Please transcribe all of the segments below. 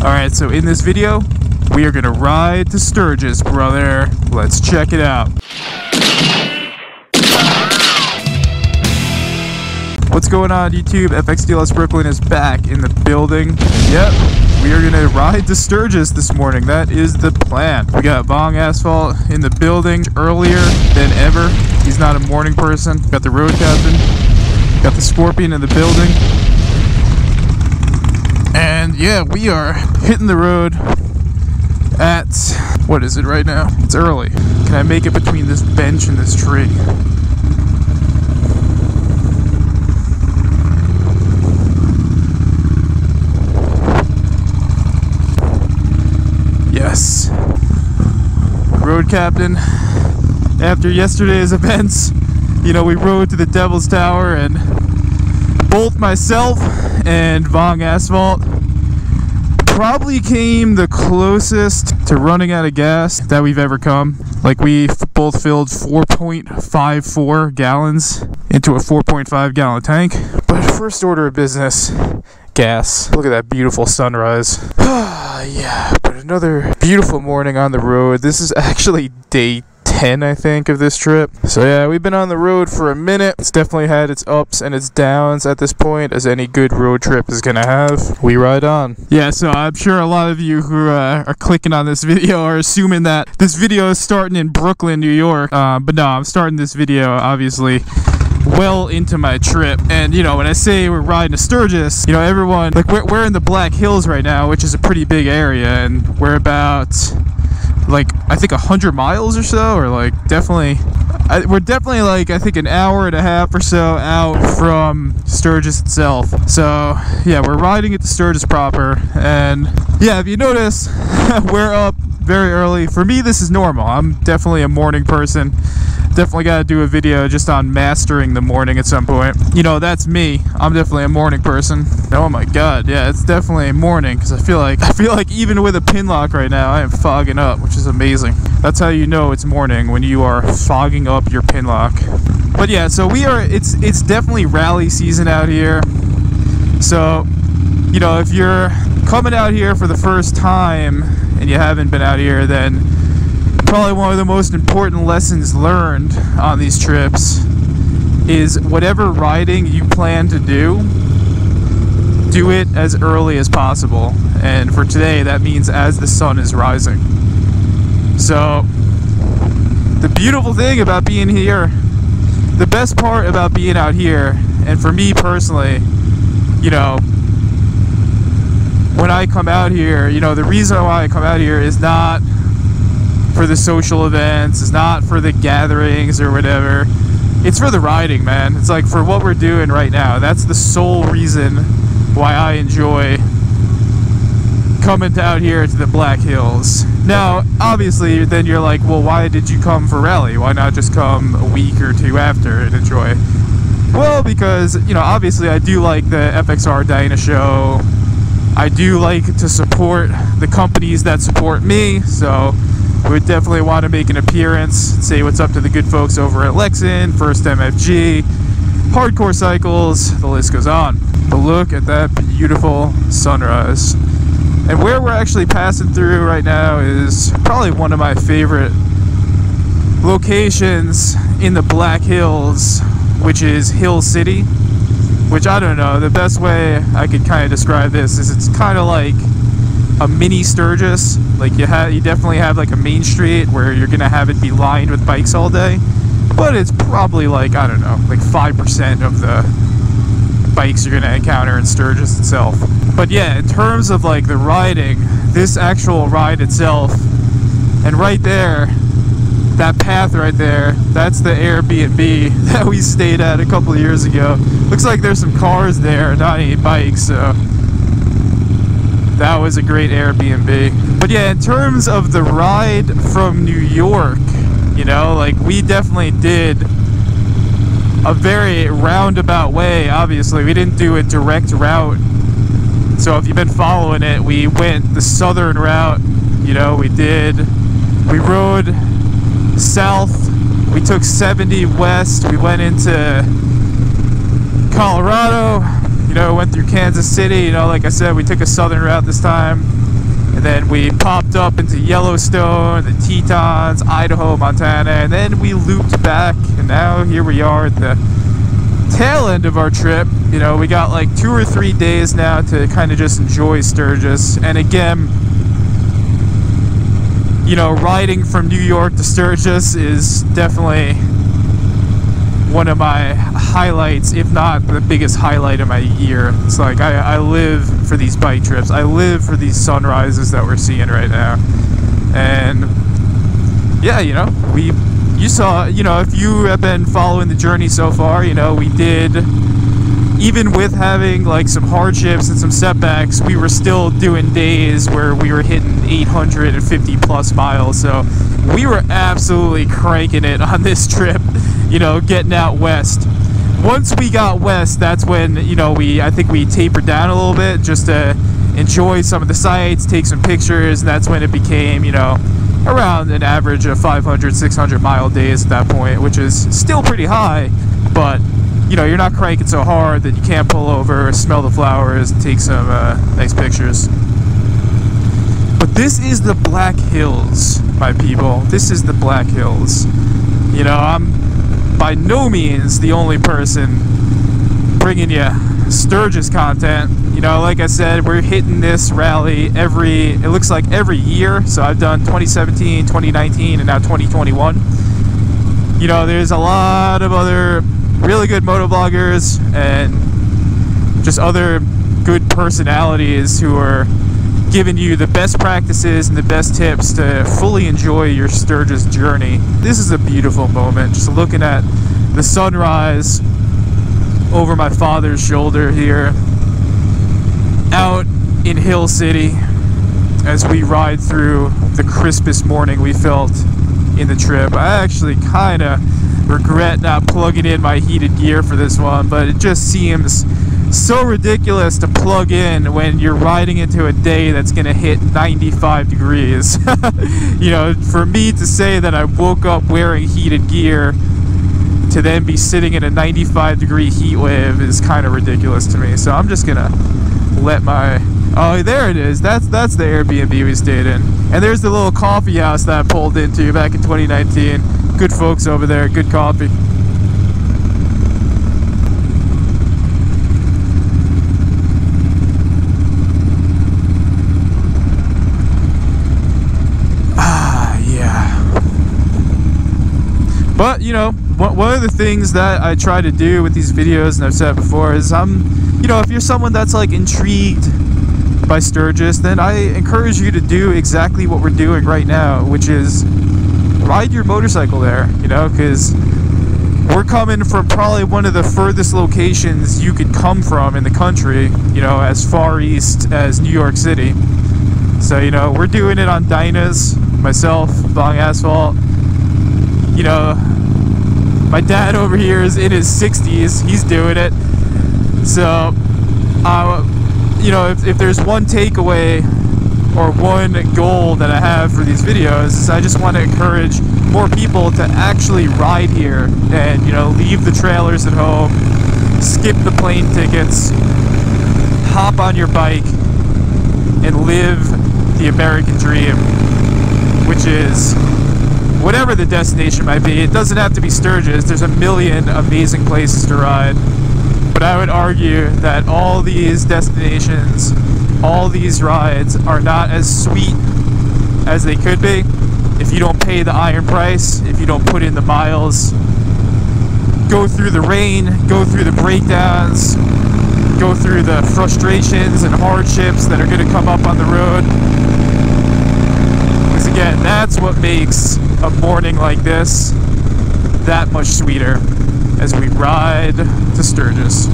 Alright, so in this video, we are gonna ride to Sturgis, brother. Let's check it out. What's going on, YouTube? FXDLS Brooklyn is back in the building. Yep, we are gonna ride to Sturgis this morning. That is the plan. We got Bong Asphalt in the building earlier than ever. He's not a morning person. Got the road captain. Got the Scorpion in the building. And yeah, we are hitting the road at, what is it right now? It's early. Can I make it between this bench and this tree? Yes. Road captain. After yesterday's events, you know, we rode to the Devil's Tower, and both myself and Bong Asphalt probably came the closest to running out of gas that we've ever come. Like, we both filled 4.54 gallons into a 4.5 gallon tank. But first order of business, gas. Look at that beautiful sunrise. Yeah, but another beautiful morning on the road. This is actually day 10, I think, of this trip. So yeah, we've been on the road for a minute. It's definitely had its ups and its downs at this point, as any good road trip is gonna have. We ride on. Yeah, so I'm sure a lot of you who are clicking on this video are assuming that this video is starting in Brooklyn, New York. But no, I'm starting this video, obviously, well into my trip. And you know, when I say we're riding to Sturgis, you know, everyone, like, we're in the Black Hills right now, which is a pretty big area, and we're about, like, I think 100 miles or so, or like definitely, we're definitely like, I think an hour and a half or so out from Sturgis itself. So yeah, we're riding it to Sturgis proper. And yeah, if you notice, we're up very early. For me, this is normal. I'm definitely a morning person. Definitely got to do a video just on mastering the morning at some point. You know, that's me. I'm definitely a morning person. Oh my god, yeah, it's definitely a morning, because I feel like even with a pin lock right now, I am fogging up, which is amazing. That's how you know it's morning, when you are fogging up your pin lock. But yeah, so it's definitely rally season out here. So, you know, if you're coming out here for the first time and you haven't been out here, then probably one of the most important lessons learned on these trips is whatever riding you plan to do it as early as possible. And for today, that means as the sun is rising. So the beautiful thing about being here, the best part about being out here, and for me personally, you know, when I come out here, you know, the reason why I come out here is not for the social events, it's not for the gatherings or whatever. It's for the riding, man. It's like for what we're doing right now. That's the sole reason why I enjoy coming out here to the Black Hills. Now, obviously, then you're like, well, why did you come for rally? Why not just come a week or two after and enjoy? Well, because, you know, obviously I do like the FXR Dyna show. I do like to support the companies that support me, so we would definitely want to make an appearance, say what's up to the good folks over at Lexan, First MFG, Hardcore Cycles, the list goes on. But look at that beautiful sunrise. And where we're actually passing through right now is probably one of my favorite locations in the Black Hills, which is Hill City. Which, I don't know, the best way I could kind of describe this is it's kind of like a mini Sturgis. Like, you definitely have like a main street where you're gonna have it be lined with bikes all day, but it's probably like, I don't know, like 5% of the bikes you're gonna encounter in Sturgis itself. But yeah, in terms of like the riding, this actual ride itself, and right there, that path right there, that's the Airbnb that we stayed at a couple of years ago. Looks like there's some cars there, not any bikes, so that was a great Airbnb. But yeah, in terms of the ride from New York, you know, like, we definitely did a very roundabout way. Obviously, we didn't do a direct route. So if you've been following it, we went the southern route. You know, we rode south, we took 70 west, we went into Colorado, you know, went through Kansas City, you know, like I said, we took a southern route this time. And then we popped up into Yellowstone, the Tetons, Idaho, Montana, and then we looped back, and now here we are at the tail end of our trip. You know, we got like 2 or 3 days now to kind of just enjoy Sturgis. And again, you know, riding from New York to Sturgis is definitely one of my highlights, if not the biggest highlight of my year. It's like I live for these bike trips. I live for these sunrises that we're seeing right now. And yeah, you know, you saw, you know, if you have been following the journey so far, you know, we did, even with having like some hardships and some setbacks, we were still doing days where we were hitting 850 plus miles. So we were absolutely cranking it on this trip, you know, getting out west. Once we got west, that's when, you know, I think we tapered down a little bit just to enjoy some of the sights, take some pictures, and that's when it became, you know, around an average of 500, 600 mile days at that point, which is still pretty high, but you know, you're not cranking so hard that you can't pull over, smell the flowers, and take some nice pictures. But this is the Black Hills, my people. This is the Black Hills. You know, I'm by no means the only person bringing you Sturgis content. You know, like I said, we're hitting this rally it looks like every year. So I've done 2017, 2019, and now 2021. You know, there's a lot of other really good motovloggers and just other good personalities who are giving you the best practices and the best tips to fully enjoy your Sturgis journey. This is a beautiful moment, just looking at the sunrise over my father's shoulder here out in Hill City as we ride through the crispest morning we felt in the trip. I actually kind of regret not plugging in my heated gear for this one, but it just seems so ridiculous to plug in when you're riding into a day that's going to hit 95 degrees. You know, for me to say that I woke up wearing heated gear to then be sitting in a 95 degree heat wave is kind of ridiculous to me. So I'm just gonna let my, oh, there it is. That's the Airbnb we stayed in. And there's the little coffee house that I pulled into back in 2019. Good folks over there, good coffee. But, you know, one of the things that I try to do with these videos, and I've said it before, is you know, if you're someone that's like intrigued by Sturgis, then I encourage you to do exactly what we're doing right now, which is ride your motorcycle there, you know, because we're coming from probably one of the furthest locations you could come from in the country, you know, as far east as New York City. So, you know, we're doing it on Dynas, myself, Bong Asphalt. You know, my dad over here is in his 60s. He's doing it. So, you know, if there's one takeaway or one goal that I have for these videos, is I just want to encourage more people to actually ride here and, you know, leave the trailers at home, skip the plane tickets, hop on your bike, and live the American dream, which is whatever the destination might be. It doesn't have to be Sturgis. There's a million amazing places to ride. But I would argue that all these destinations, all these rides are not as sweet as they could be if you don't pay the iron price, if you don't put in the miles, go through the rain, go through the breakdowns, go through the frustrations and hardships that are going to come up on the road. Because again, that's what makes a morning like this that much sweeter as we ride to Sturgis.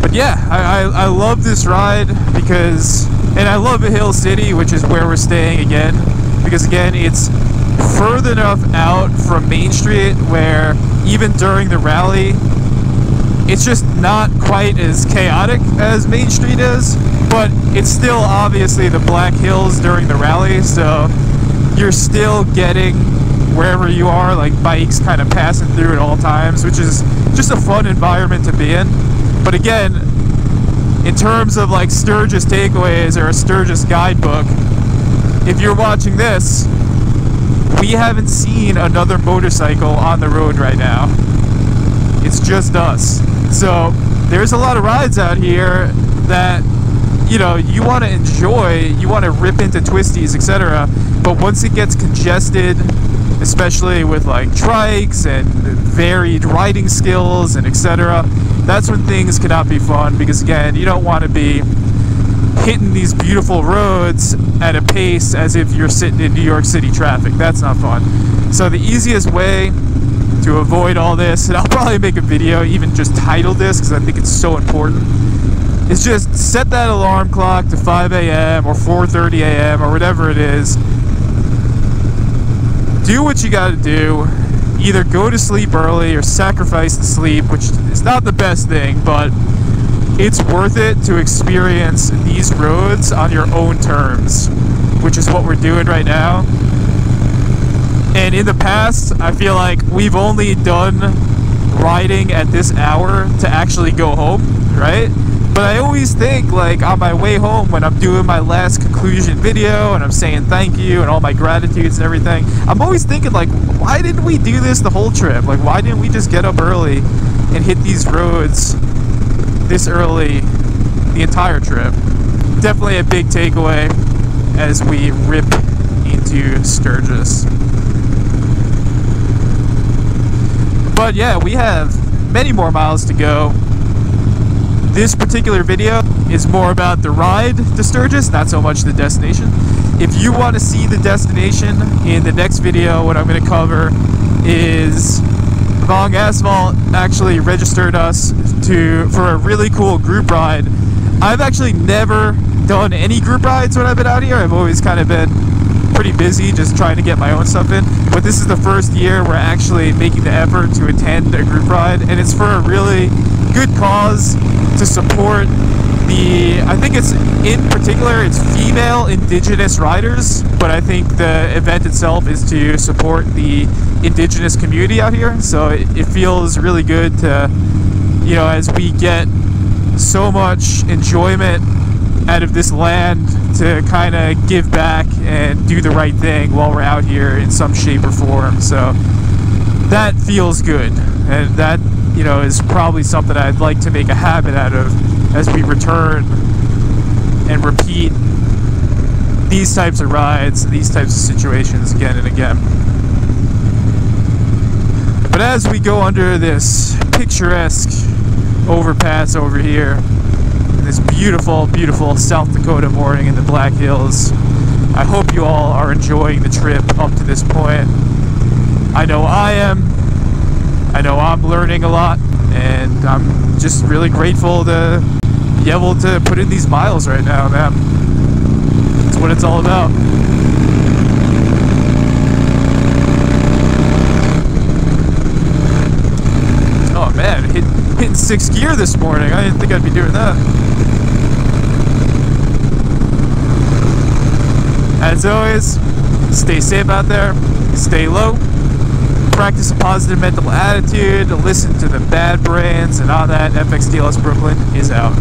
But yeah, I love this ride because, and I love Hill City, which is where we're staying again, because again, it's further enough out from Main Street where even during the rally, it's just not quite as chaotic as Main Street is, but it's still obviously the Black Hills during the rally, so you're still getting wherever you are, like bikes kind of passing through at all times, which is just a fun environment to be in. But again, in terms of like Sturgis takeaways or a Sturgis guidebook, if you're watching this, we haven't seen another motorcycle on the road right now. It's just us. So there's a lot of rides out here that, you know, you want to enjoy, you want to rip into twisties, etc. But once it gets congested, especially with like trikes and varied riding skills and etc., that's when things cannot be fun, because again, you don't want to be hitting these beautiful roads at a pace as if you're sitting in New York City traffic. That's not fun. So the easiest way to avoid all this, and I'll probably make a video even just title this because I think it's so important, is just set that alarm clock to 5 a.m. or 4:30 a.m. or whatever it is. Do what you gotta do. Either go to sleep early or sacrifice the sleep, which is not the best thing, but it's worth it to experience these roads on your own terms, which is what we're doing right now. And in the past, I feel like we've only done riding at this hour to actually go home, right? But I always think, like, on my way home, when I'm doing my last conclusion video and I'm saying thank you and all my gratitudes and everything, I'm always thinking, like, why didn't we do this the whole trip? Like, why didn't we just get up early and hit these roads this early the entire trip? Definitely a big takeaway as we rip into Sturgis. But yeah, we have many more miles to go. This particular video is more about the ride to Sturgis, not so much the destination. If you want to see the destination, in the next video, what I'm going to cover is Vong Asphalt actually registered us for a really cool group ride. I've actually never done any group rides when I've been out here. I've always kind of been pretty busy just trying to get my own stuff in, but this is the first year we're actually making the effort to attend a group ride, and it's for a really good cause to support I think it's, in particular, it's female indigenous riders, but I think the event itself is to support the indigenous community out here. So it feels really good to, you know, as we get so much enjoyment out of this land, to kind of give back and do the right thing while we're out here in some shape or form. So that feels good, and that, you know, is probably something I'd like to make a habit out of as we return and repeat these types of rides, these types of situations again and again. But as we go under this picturesque overpass over here, in this beautiful, beautiful South Dakota morning in the Black Hills, I hope you all are enjoying the trip up to this point. I know I am. I know I'm learning a lot, and I'm just really grateful to be able to put in these miles right now, man. That's what it's all about. Oh man, hitting 6th gear this morning. I didn't think I'd be doing that. As always, stay safe out there, stay low, practice a positive mental attitude, listen to the bad brains, and all that. FXDLS Brooklyn is out.